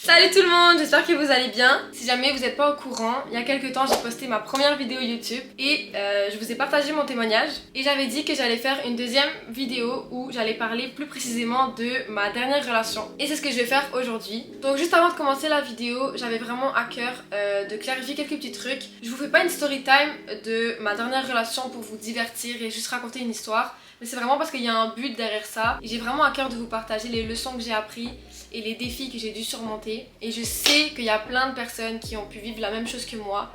Salut tout le monde, j'espère que vous allez bien. Si jamais vous n'êtes pas au courant, il y a quelques temps j'ai posté ma première vidéo YouTube et je vous ai partagé mon témoignage et j'avais dit que j'allais faire une deuxième vidéo où j'allais parler plus précisément de ma dernière relation et c'est ce que je vais faire aujourd'hui. Donc juste avant de commencer la vidéo, j'avais vraiment à cœur de clarifier quelques petits trucs. Je vous fais pas une story time de ma dernière relation pour vous divertir et juste raconter une histoire, mais c'est vraiment parce qu'il y a un but derrière ça et j'ai vraiment à cœur de vous partager les leçons que j'ai apprises et les défis que j'ai dû surmonter. Et je sais qu'il y a plein de personnes qui ont pu vivre la même chose que moi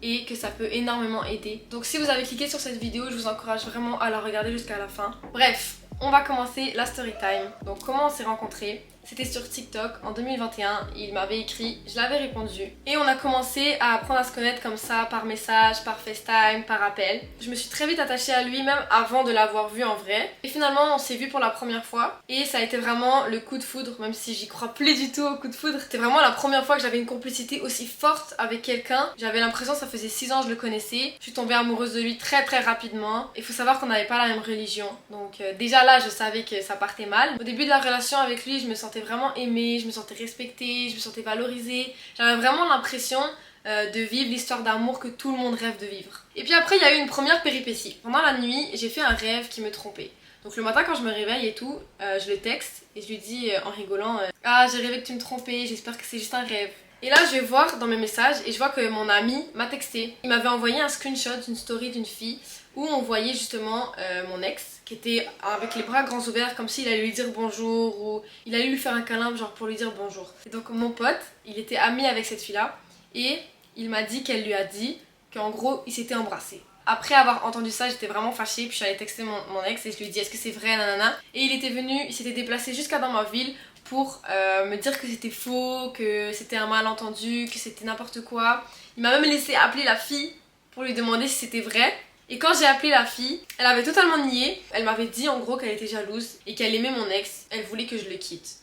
et que ça peut énormément aider. Donc si vous avez cliqué sur cette vidéo, je vous encourage vraiment à la regarder jusqu'à la fin. Bref, on va commencer la story time. Donc comment on s'est rencontrés? C'était sur TikTok en 2021, il m'avait écrit, je l'avais répondu. Et on a commencé à apprendre à se connaître comme ça, par message, par FaceTime, par appel. Je me suis très vite attachée à lui, même avant de l'avoir vu en vrai. Et finalement, on s'est vu pour la première fois. Et ça a été vraiment le coup de foudre, même si j'y crois plus du tout au coup de foudre. C'était vraiment la première fois que j'avais une complicité aussi forte avec quelqu'un. J'avais l'impression que ça faisait 6 ans que je le connaissais. Je suis tombée amoureuse de lui très rapidement. Il faut savoir qu'on n'avait pas la même religion. Donc déjà là, je savais que ça partait mal. Au début de la relation avec lui, je me sentais vraiment aimée, je me sentais respectée, je me sentais valorisée. J'avais vraiment l'impression de vivre l'histoire d'amour que tout le monde rêve de vivre. Et puis après, il y a eu une première péripétie. Pendant la nuit, j'ai fait un rêve qui me trompait. Donc le matin quand je me réveille et tout, je le texte et je lui dis en rigolant Ah, j'ai rêvé que tu me trompais, j'espère que c'est juste un rêve. Et là je vais voir dans mes messages et je vois que mon ami m'a texté. Il m'avait envoyé un screenshot d'une story d'une fille où on voyait justement mon ex qui était avec les bras grands ouverts comme s'il allait lui dire bonjour ou il allait lui faire un câlin genre pour lui dire bonjour. Et donc mon pote, il était ami avec cette fille-là et il m'a dit qu'elle lui a dit qu'en gros ils s'étaient embrassés. Après avoir entendu ça, j'étais vraiment fâchée, puis je suis allée texter mon ex et je lui ai dit est-ce que c'est vrai, nanana. Et il était venu, il s'était déplacé jusqu'à dans ma ville pour me dire que c'était faux, que c'était un malentendu, que c'était n'importe quoi. Il m'a même laissé appeler la fille pour lui demander si c'était vrai. Et quand j'ai appelé la fille, elle avait totalement nié. Elle m'avait dit en gros qu'elle était jalouse et qu'elle aimait mon ex. Elle voulait que je le quitte.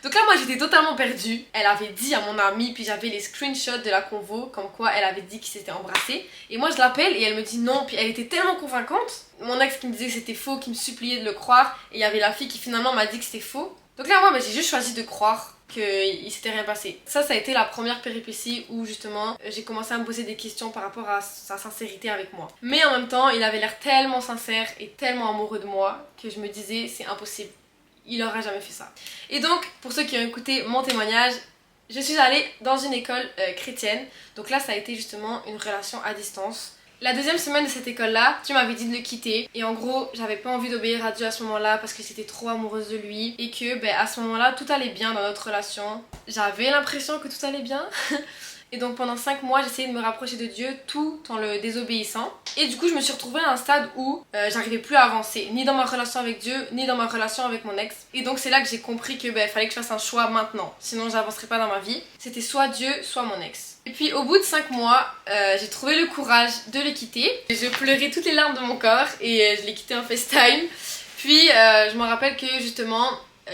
Donc là moi j'étais totalement perdue. Elle avait dit à mon amie, puis j'avais les screenshots de la convo comme quoi elle avait dit qu'ils s'étaient embrassés. Et moi je l'appelle et elle me dit non, puis elle était tellement convaincante. Mon ex qui me disait que c'était faux, qui me suppliait de le croire, et il y avait la fille qui finalement m'a dit que c'était faux. Donc là moi j'ai juste choisi de croire qu'il s'était rien passé. Ça a été la première péripétie où justement j'ai commencé à me poser des questions par rapport à sa sincérité avec moi. Mais en même temps il avait l'air tellement sincère et tellement amoureux de moi que je me disais c'est impossible. Il aurait jamais fait ça. Et donc, pour ceux qui ont écouté mon témoignage, je suis allée dans une école chrétienne. Donc là, ça a été justement une relation à distance. La deuxième semaine de cette école-là, tu m'avais dit de le quitter. Et en gros, j'avais pas envie d'obéir à Dieu à ce moment-là parce que j'étais trop amoureuse de lui. Et que à ce moment-là, tout allait bien dans notre relation. J'avais l'impression que tout allait bien. Et donc pendant 5 mois j'essayais de me rapprocher de Dieu tout en le désobéissant. Et du coup je me suis retrouvée à un stade où j'arrivais plus à avancer, ni dans ma relation avec Dieu, ni dans ma relation avec mon ex. Et donc c'est là que j'ai compris que fallait que je fasse un choix maintenant, sinon j'avancerais pas dans ma vie. C'était soit Dieu, soit mon ex. Et puis au bout de 5 mois, j'ai trouvé le courage de le quitter. Je pleurais toutes les larmes de mon corps et je l'ai quitté en FaceTime. Puis je me rappelle que justement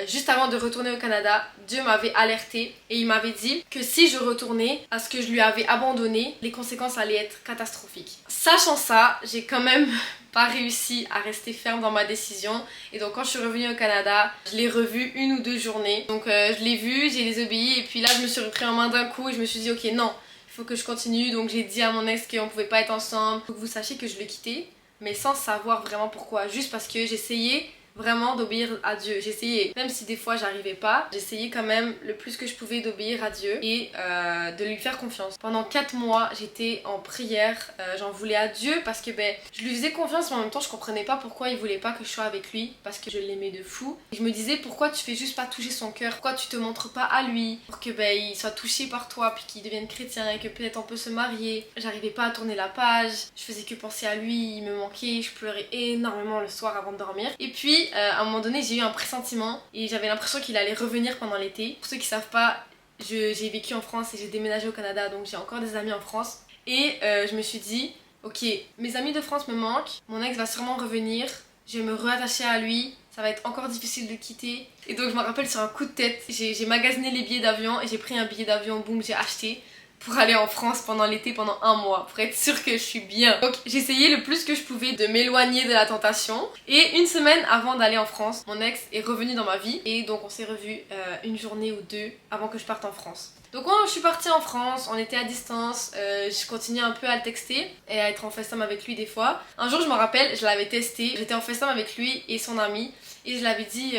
juste avant de retourner au Canada, Dieu m'avait alertée et il m'avait dit que si je retournais à ce que je lui avais abandonné, les conséquences allaient être catastrophiques. Sachant ça, j'ai quand même pas réussi à rester ferme dans ma décision et donc quand je suis revenue au Canada, je l'ai revu 1 ou 2 journées. Donc je l'ai vu, j'ai désobéi et puis là je me suis repris en main d'un coup et je me suis dit ok non, il faut que je continue. Donc j'ai dit à mon ex qu'on pouvait pas être ensemble. Faut que vous sachiez que je le quittais, mais sans savoir vraiment pourquoi, juste parce que j'essayais vraiment d'obéir à Dieu. J'essayais, même si des fois j'arrivais pas, j'essayais quand même le plus que je pouvais d'obéir à Dieu et de lui faire confiance. Pendant 4 mois, j'étais en prière, j'en voulais à Dieu parce que je lui faisais confiance mais en même temps je comprenais pas pourquoi il voulait pas que je sois avec lui parce que je l'aimais de fou. Et je me disais pourquoi tu fais juste pas toucher son cœur, pourquoi tu te montres pas à lui pour que il soit touché par toi puis qu'il devienne chrétien et que peut-être on peut se marier. J'arrivais pas à tourner la page, je faisais que penser à lui, il me manquait, je pleurais énormément le soir avant de dormir. Et puis à un moment donné j'ai eu un pressentiment et j'avais l'impression qu'il allait revenir pendant l'été. Pour ceux qui savent pas, j'ai vécu en France et j'ai déménagé au Canada donc j'ai encore des amis en France et je me suis dit ok, mes amis de France me manquent, mon ex va sûrement revenir, je vais me réattacher à lui, ça va être encore difficile de le quitter. Et donc je me rappelle sur un coup de tête, j'ai magasiné les billets d'avion et j'ai pris un billet d'avion, boum, j'ai acheté pour aller en France pendant l'été, pendant un mois, pour être sûre que je suis bien. Donc j'essayais le plus que je pouvais de m'éloigner de la tentation. Et une semaine avant d'aller en France, mon ex est revenu dans ma vie. Et donc on s'est revus une journée ou deux avant que je parte en France. Donc quand je suis partie en France, on était à distance, je continuais un peu à le texter et à être en FaceTime avec lui des fois. Un jour je me rappelle, je l'avais testé, j'étais en FaceTime avec lui et son ami. Et je l'avais dit,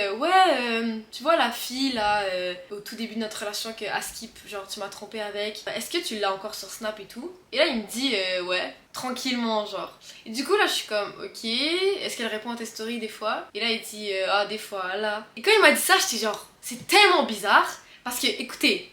tu vois la fille là, au tout début de notre relation que à Skip, genre tu m'as trompé avec, est-ce que tu l'as encore sur Snap et tout? Et là il me dit, ouais, tranquillement genre. Et du coup là je suis comme, ok, est-ce qu'elle répond à tes stories des fois? Et là il dit, ah des fois là. Et quand il m'a dit ça, j'étais genre, c'est tellement bizarre. Parce que écoutez,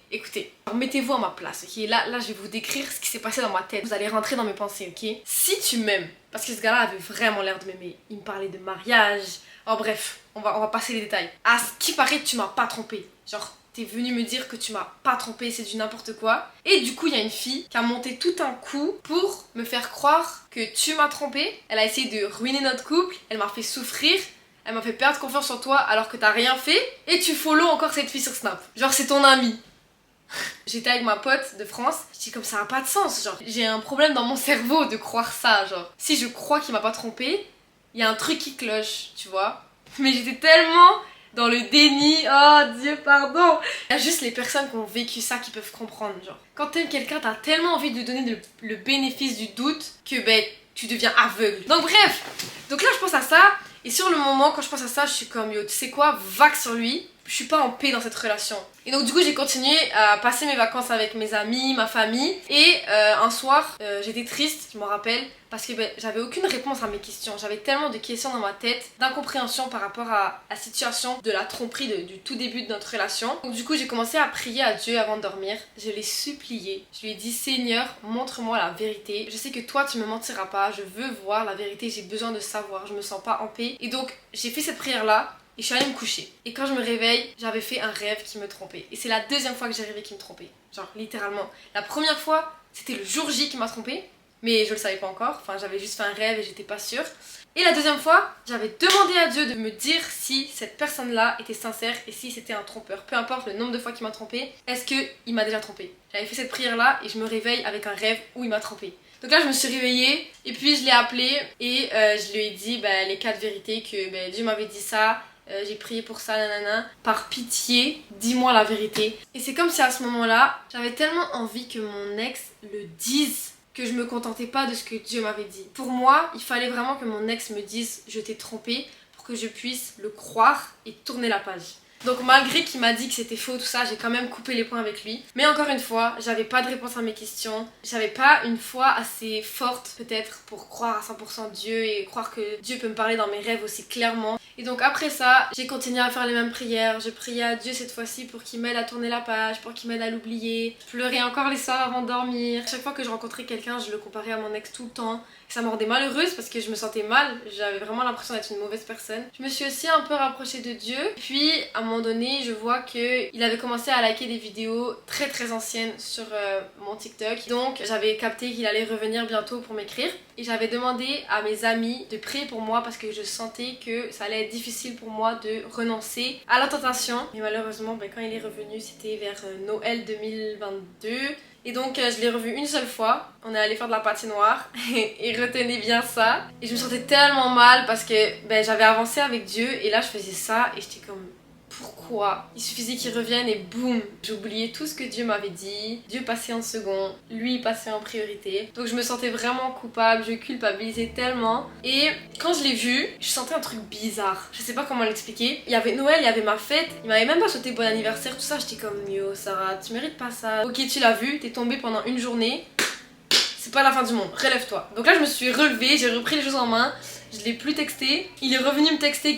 mettez-vous à ma place, ok? Là je vais vous décrire ce qui s'est passé dans ma tête. Vous allez rentrer dans mes pensées, ok? Si tu m'aimes, parce que ce gars-là avait vraiment l'air de m'aimer. Il me parlait de mariage. Oh bref, on va passer les détails. À ce qui paraît, tu m'as pas trompé. Genre, t'es venu me dire que tu m'as pas trompé, c'est du n'importe quoi. Et du coup, il y a une fille qui a monté tout un coup pour me faire croire que tu m'as trompé. Elle a essayé de ruiner notre couple, elle m'a fait souffrir. Elle m'a fait perdre confiance en toi alors que t'as rien fait. Et tu follow encore cette fille sur Snap. Genre c'est ton amie. J'étais avec ma pote de France. Je dis comme ça a pas de sens. Genre j'ai un problème dans mon cerveau de croire ça. Genre si je crois qu'il m'a pas trompé, il y a un truc qui cloche, tu vois. Mais j'étais tellement dans le déni. Oh Dieu pardon. Il y a juste les personnes qui ont vécu ça qui peuvent comprendre. Genre quand t'aimes quelqu'un, t'as tellement envie de lui donner le bénéfice du doute que ben tu deviens aveugle. Donc bref. Donc là je pense à ça. Et sur le moment, quand je pense à ça, je suis comme yo, tu sais quoi, vague sur lui. Je suis pas en paix dans cette relation. Et donc du coup j'ai continué à passer mes vacances avec mes amis, ma famille. Et un soir j'étais triste, je m'en rappelle, parce que j'avais aucune réponse à mes questions. J'avais tellement de questions dans ma tête, d'incompréhension par rapport à la situation de la tromperie du tout début de notre relation. Donc du coup j'ai commencé à prier à Dieu avant de dormir. Je l'ai supplié, je lui ai dit Seigneur, montre-moi la vérité. Je sais que toi tu me mentiras pas, je veux voir la vérité, j'ai besoin de savoir, je me sens pas en paix. Et donc j'ai fait cette prière là. Et je suis allée me coucher. Et quand je me réveille, j'avais fait un rêve qui me trompait. Et c'est la deuxième fois que j'ai rêvé qu'il me trompait. Genre littéralement. La première fois, c'était le jour J qui m'a trompée. Mais je le savais pas encore. Enfin, j'avais juste fait un rêve et j'étais pas sûre. Et la deuxième fois, j'avais demandé à Dieu de me dire si cette personne-là était sincère et si c'était un trompeur. Peu importe le nombre de fois qu'il m'a trompée, est-ce qu'il m'a déjà trompée? J'avais fait cette prière-là et je me réveille avec un rêve où il m'a trompée. Donc là je me suis réveillée et puis je l'ai appelé et je lui ai dit les 4 vérités que Dieu m'avait dit ça. J'ai prié pour ça, nanana. Par pitié, dis-moi la vérité. Et c'est comme si à ce moment-là, j'avais tellement envie que mon ex le dise que je me contentais pas de ce que Dieu m'avait dit. Pour moi, il fallait vraiment que mon ex me dise je t'ai trompé pour que je puisse le croire et tourner la page. Donc malgré qu'il m'a dit que c'était faux tout ça, j'ai quand même coupé les points avec lui. Mais encore une fois, j'avais pas de réponse à mes questions. J'avais pas une foi assez forte peut-être pour croire à 100% Dieu et croire que Dieu peut me parler dans mes rêves aussi clairement. Et donc après ça, j'ai continué à faire les mêmes prières. Je priais à Dieu cette fois-ci pour qu'il m'aide à tourner la page, pour qu'il m'aide à l'oublier. Je pleurais encore les soirs avant de dormir. Chaque fois que je rencontrais quelqu'un, je le comparais à mon ex tout le temps. Ça me rendait malheureuse parce que je me sentais mal. J'avais vraiment l'impression d'être une mauvaise personne. Je me suis aussi un peu rapprochée de Dieu. Puis à un moment donné, je vois qu'il avait commencé à liker des vidéos très anciennes sur mon TikTok. Donc j'avais capté qu'il allait revenir bientôt pour m'écrire. Et j'avais demandé à mes amis de prier pour moi parce que je sentais que ça allait être difficile pour moi de renoncer à la tentation. Mais malheureusement, quand il est revenu, c'était vers Noël 2022. Et donc je l'ai revu une seule fois, on est allé faire de la patinoire et retenez bien ça. Et je me sentais tellement mal parce que j'avais avancé avec Dieu et là je faisais ça et j'étais comme pourquoi? Il suffisait qu'il revienne et boum, j'oubliais tout ce que Dieu m'avait dit. Dieu passait en second, lui passait en priorité. Donc je me sentais vraiment coupable, je culpabilisais tellement. Et quand je l'ai vu, je sentais un truc bizarre. Je sais pas comment l'expliquer. Il y avait Noël, il y avait ma fête, il m'avait même pas souhaité bon anniversaire, tout ça. J'étais comme yo Sarah, tu mérites pas ça. Ok, tu l'as vu, t'es tombée pendant une journée. C'est pas la fin du monde, relève-toi. Donc là je me suis relevée, j'ai repris les choses en main. Je l'ai plus texté. Il est revenu me texter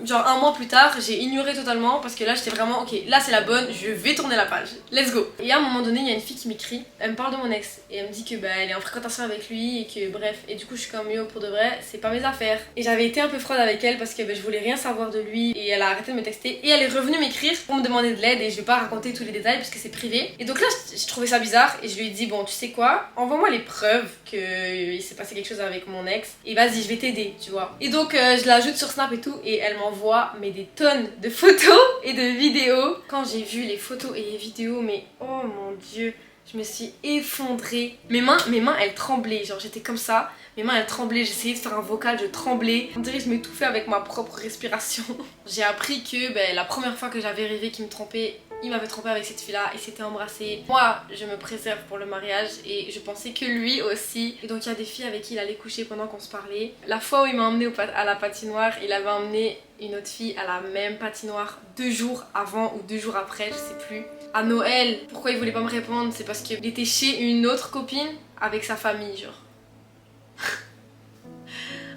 genre un mois plus tard. J'ai ignoré totalement parce que là j'étais vraiment ok, là c'est la bonne, je vais tourner la page. Let's go. Et à un moment donné, il y a une fille qui m'écrit. Elle me parle de mon ex et elle me dit que elle est en fréquentation avec lui et que bref. Et du coup je suis comme yo pour de vrai, c'est pas mes affaires. Et j'avais été un peu froide avec elle parce que je voulais rien savoir de lui et elle a arrêté de me texter. Et elle est revenue m'écrire pour me demander de l'aide et je vais pas raconter tous les détails parce que c'est privé. Et donc là j'ai trouvé ça bizarre et je lui ai dit bon tu sais quoi, envoie-moi les preuves qu'il s'est passé quelque chose avec mon ex et vas-y je vais t'aider. Tu vois. Et donc je l'ajoute sur Snap et tout et elle m'envoie des tonnes de photos et de vidéos. Quand j'ai vu les photos et les vidéos, mais oh mon dieu, Je me suis effondrée. Mes mains elles tremblaient, genre j'étais comme ça. Mes mains elles tremblaient, j'essayais de faire un vocal, je tremblais. On dirait que je m'étouffais avec ma propre respiration. J'ai appris que la première fois que j'avais rêvé qu'il me trompait, il m'avait trompé avec cette fille-là et s'était embrassé. Moi, je me préserve pour le mariage et je pensais que lui aussi. Et donc il y a des filles avec qui il allait coucher pendant qu'on se parlait. La fois où il m'a emmenée à la patinoire, il avait emmené une autre fille à la même patinoire 2 jours avant ou 2 jours après, je sais plus. À Noël, pourquoi il voulait pas me répondre? C'est parce qu'il était chez une autre copine avec sa famille, genre.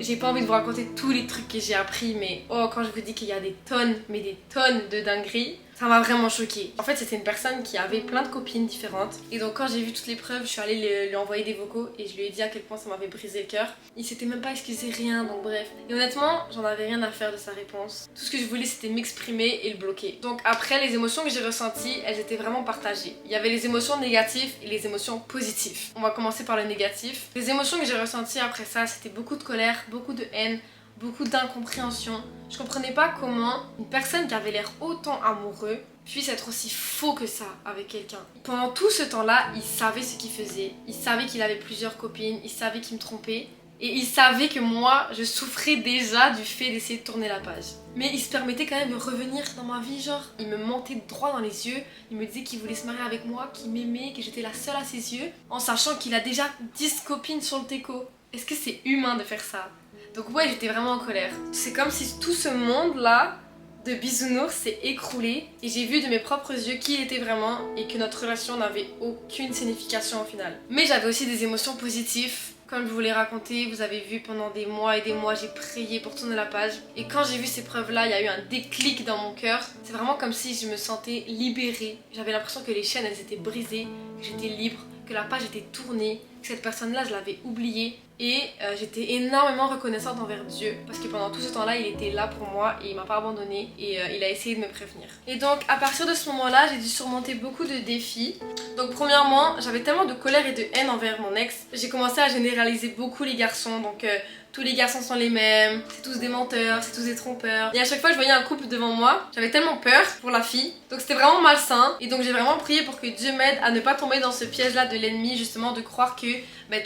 J'ai pas envie de vous raconter tous les trucs que j'ai appris, mais oh, quand je vous dis qu'il y a des tonnes, mais des tonnes de dingueries, ça m'a vraiment choquée. En fait, c'était une personne qui avait plein de copines différentes. Et donc, quand j'ai vu toutes les preuves, je suis allée lui envoyer des vocaux et je lui ai dit à quel point ça m'avait brisé le cœur. Il s'était même pas excusé, rien, donc bref. Et honnêtement, j'en avais rien à faire de sa réponse. Tout ce que je voulais, c'était m'exprimer et le bloquer. Donc, après, les émotions que j'ai ressenties, elles étaient vraiment partagées. Il y avait les émotions négatives et les émotions positives. On va commencer par le négatif. Les émotions que j'ai ressenties après ça, c'était beaucoup de colère, beaucoup de haine, beaucoup d'incompréhension. Je comprenais pas comment une personne qui avait l'air autant amoureux puisse être aussi faux que ça avec quelqu'un. Pendant tout ce temps-là, il savait ce qu'il faisait, il savait qu'il avait plusieurs copines, il savait qu'il me trompait et il savait que moi, je souffrais déjà du fait d'essayer de tourner la page. Mais il se permettait quand même de revenir dans ma vie, genre, il me mentait droit dans les yeux, il me disait qu'il voulait se marier avec moi, qu'il m'aimait, que j'étais la seule à ses yeux, en sachant qu'il a déjà 10 copines sur le teco. Est-ce que c'est humain de faire ça? Donc ouais, j'étais vraiment en colère. C'est comme si tout ce monde-là de bisounours s'est écroulé et j'ai vu de mes propres yeux qui il était vraiment et que notre relation n'avait aucune signification au final. Mais j'avais aussi des émotions positives. Comme je vous l'ai raconté, vous avez vu pendant des mois et des mois, j'ai prié pour tourner la page. Et quand j'ai vu ces preuves-là, il y a eu un déclic dans mon cœur. C'est vraiment comme si je me sentais libérée. J'avais l'impression que les chaînes, elles étaient brisées, que j'étais libre, que la page était tournée, que cette personne-là, je l'avais oubliée. Et j'étais énormément reconnaissante envers Dieu parce que pendant tout ce temps-là, il était là pour moi et il m'a pas abandonnée et il a essayé de me prévenir. Et donc à partir de ce moment-là, j'ai dû surmonter beaucoup de défis. Donc premièrement, j'avais tellement de colère et de haine envers mon ex. J'ai commencé à généraliser beaucoup les garçons, donc tous les garçons sont les mêmes, c'est tous des menteurs, c'est tous des trompeurs. Et à chaque fois que je voyais un couple devant moi, j'avais tellement peur pour la fille. Donc c'était vraiment malsain. Et donc j'ai vraiment prié pour que Dieu m'aide à ne pas tomber dans ce piège-là de l'ennemi, justement de croire que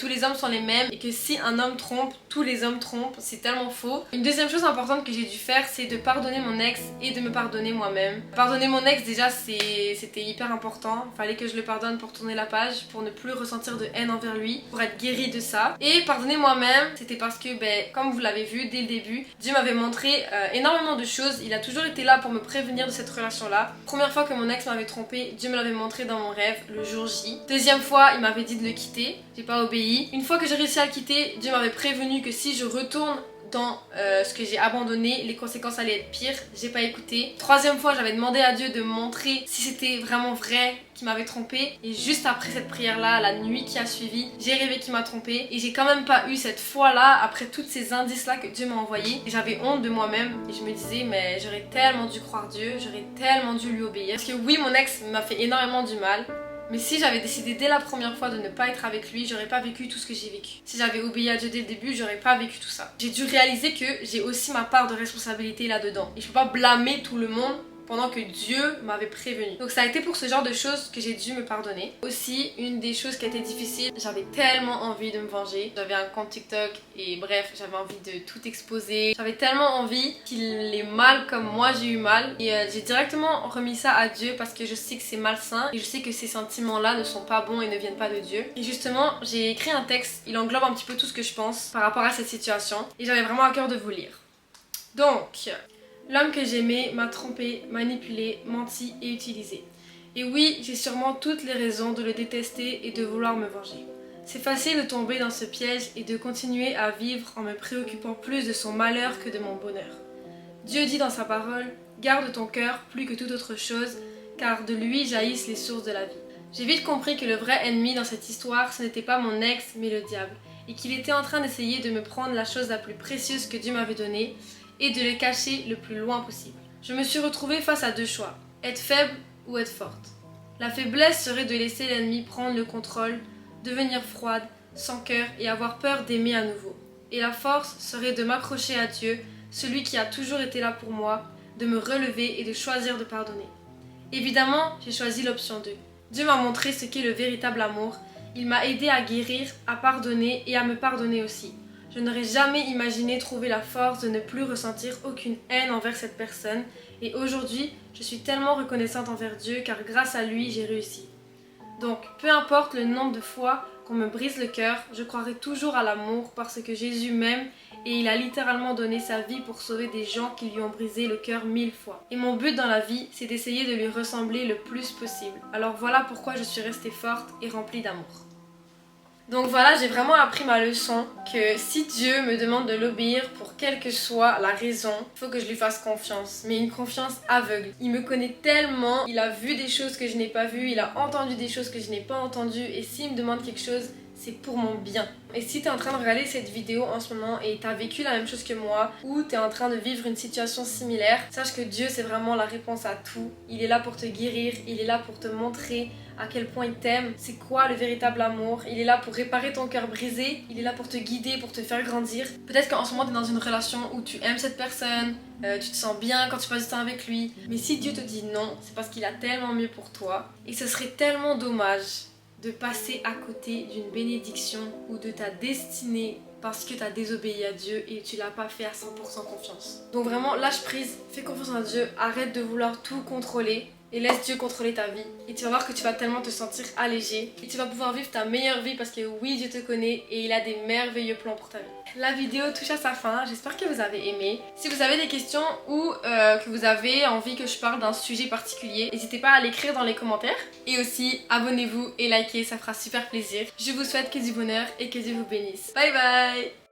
tous les hommes sont les mêmes et que si un homme trompe, tous les hommes trompent. C'est tellement faux. Une deuxième chose importante que j'ai dû faire, c'est de pardonner mon ex et de me pardonner moi-même. Pardonner mon ex, déjà, c'était hyper important. Fallait que je le pardonne pour tourner la page, pour ne plus ressentir de haine envers lui, pour être guérie de ça. Et pardonner moi-même, c'était parce que, comme vous l'avez vu dès le début, Dieu m'avait montré énormément de choses. Il a toujours été là pour me prévenir de cette relation-là. Première fois que mon ex m'avait trompé, Dieu me l'avait montré dans mon rêve, le jour J. Deuxième fois, il m'avait dit de le quitter. J'ai pas obéi. Une fois que j'ai réussi à le quitter, Dieu m'avait prévenu que si je retourne dans ce que j'ai abandonné, les conséquences allaient être pires. J'ai pas écouté. Troisième fois, j'avais demandé à Dieu de me montrer si c'était vraiment vrai qu'il m'avait trompé. Et juste après cette prière-là, la nuit qui a suivi, j'ai rêvé qu'il m'a trompé. Et j'ai quand même pas eu cette foi-là, après tous ces indices-là que Dieu m'a envoyés. Et j'avais honte de moi-même. Et je me disais, mais j'aurais tellement dû croire Dieu, j'aurais tellement dû lui obéir. Parce que oui, mon ex m'a fait énormément du mal. Mais si j'avais décidé dès la première fois de ne pas être avec lui, j'aurais pas vécu tout ce que j'ai vécu. Si j'avais obéi à Dieu dès le début, j'aurais pas vécu tout ça. J'ai dû réaliser que j'ai aussi ma part de responsabilité là-dedans. Et je peux pas blâmer tout le monde pendant que Dieu m'avait prévenu. Donc ça a été pour ce genre de choses que j'ai dû me pardonner. Aussi, une des choses qui a été difficile, j'avais tellement envie de me venger. J'avais un compte TikTok et bref, j'avais envie de tout exposer. J'avais tellement envie qu'il ait mal comme moi j'ai eu mal. Et j'ai directement remis ça à Dieu parce que je sais que c'est malsain et je sais que ces sentiments-là ne sont pas bons et ne viennent pas de Dieu. Et justement, j'ai écrit un texte, il englobe un petit peu tout ce que je pense par rapport à cette situation. Et j'avais vraiment à cœur de vous lire. Donc... l'homme que j'aimais m'a trompé, manipulé, menti et utilisé. Et oui, j'ai sûrement toutes les raisons de le détester et de vouloir me venger. C'est facile de tomber dans ce piège et de continuer à vivre en me préoccupant plus de son malheur que de mon bonheur. Dieu dit dans sa parole, « Garde ton cœur plus que toute autre chose, car de lui jaillissent les sources de la vie. » J'ai vite compris que le vrai ennemi dans cette histoire, ce n'était pas mon ex, mais le diable, et qu'il était en train d'essayer de me prendre la chose la plus précieuse que Dieu m'avait donnée, et de le cacher le plus loin possible. Je me suis retrouvée face à deux choix, être faible ou être forte. La faiblesse serait de laisser l'ennemi prendre le contrôle, devenir froide, sans cœur et avoir peur d'aimer à nouveau. Et la force serait de m'accrocher à Dieu, celui qui a toujours été là pour moi, de me relever et de choisir de pardonner. Évidemment, j'ai choisi l'option 2. Dieu m'a montré ce qu'est le véritable amour. Il m'a aidé à guérir, à pardonner et à me pardonner aussi. Je n'aurais jamais imaginé trouver la force de ne plus ressentir aucune haine envers cette personne et aujourd'hui, je suis tellement reconnaissante envers Dieu car grâce à lui, j'ai réussi. Donc, peu importe le nombre de fois qu'on me brise le cœur, je croirai toujours à l'amour parce que Jésus m'aime et il a littéralement donné sa vie pour sauver des gens qui lui ont brisé le cœur 1000 fois. Et mon but dans la vie, c'est d'essayer de lui ressembler le plus possible. Alors voilà pourquoi je suis restée forte et remplie d'amour. Donc voilà, j'ai vraiment appris ma leçon que si Dieu me demande de l'obéir pour quelle que soit la raison, il faut que je lui fasse confiance, mais une confiance aveugle. Il me connaît tellement, il a vu des choses que je n'ai pas vues, il a entendu des choses que je n'ai pas entendues et s'il me demande quelque chose, c'est pour mon bien. Et si tu es en train de regarder cette vidéo en ce moment et tu as vécu la même chose que moi ou tu es en train de vivre une situation similaire, sache que Dieu c'est vraiment la réponse à tout. Il est là pour te guérir, il est là pour te montrer à quel point il t'aime, c'est quoi le véritable amour. Il est là pour réparer ton cœur brisé, il est là pour te guider, pour te faire grandir. Peut-être qu'en ce moment tu es dans une relation où tu aimes cette personne, tu te sens bien quand tu passes du temps avec lui. Mais si Dieu te dit non, c'est parce qu'il a tellement mieux pour toi. Et ce serait tellement dommage de passer à côté d'une bénédiction ou de ta destinée parce que tu as désobéi à Dieu et tu l'as pas fait à 100% confiance. Donc vraiment, lâche prise, fais confiance en Dieu, arrête de vouloir tout contrôler et laisse Dieu contrôler ta vie. Et tu vas voir que tu vas tellement te sentir allégé et tu vas pouvoir vivre ta meilleure vie parce que oui, Dieu te connaît et il a des merveilleux plans pour ta vie. La vidéo touche à sa fin, j'espère que vous avez aimé. Si vous avez des questions ou que vous avez envie que je parle d'un sujet particulier, n'hésitez pas à l'écrire dans les commentaires. Et aussi, abonnez-vous et likez, ça fera super plaisir. Je vous souhaite que du bonheur et que Dieu vous bénisse. Bye bye!